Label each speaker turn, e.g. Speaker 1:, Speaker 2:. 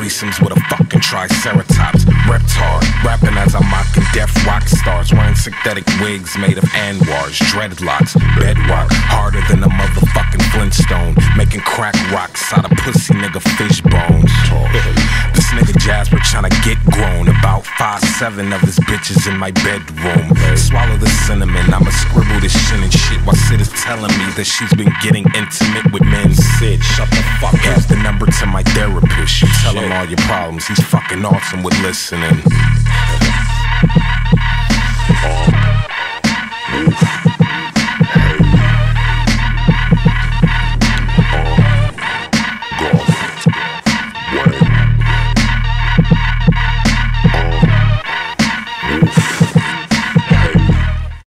Speaker 1: threesomes with a fucking triceratops. Reptar, rapping as I'm mocking deaf rock stars, wearing synthetic wigs made of anwars, dreadlocks, bedrock, harder than a motherfucking Flintstone, making crack rocks out of pussy nigga fish bones. This nigga Jasper tryna get grown, about 5'7" of his bitches in my bedroom. Swallow the cinnamon, I'ma scribble this shit and shit while Sid is telling me that she's been getting intimate with men. Sid, shut the fuck up. Here's the number to my therapist. You tell him all your problems. He's fucking awesome with listening.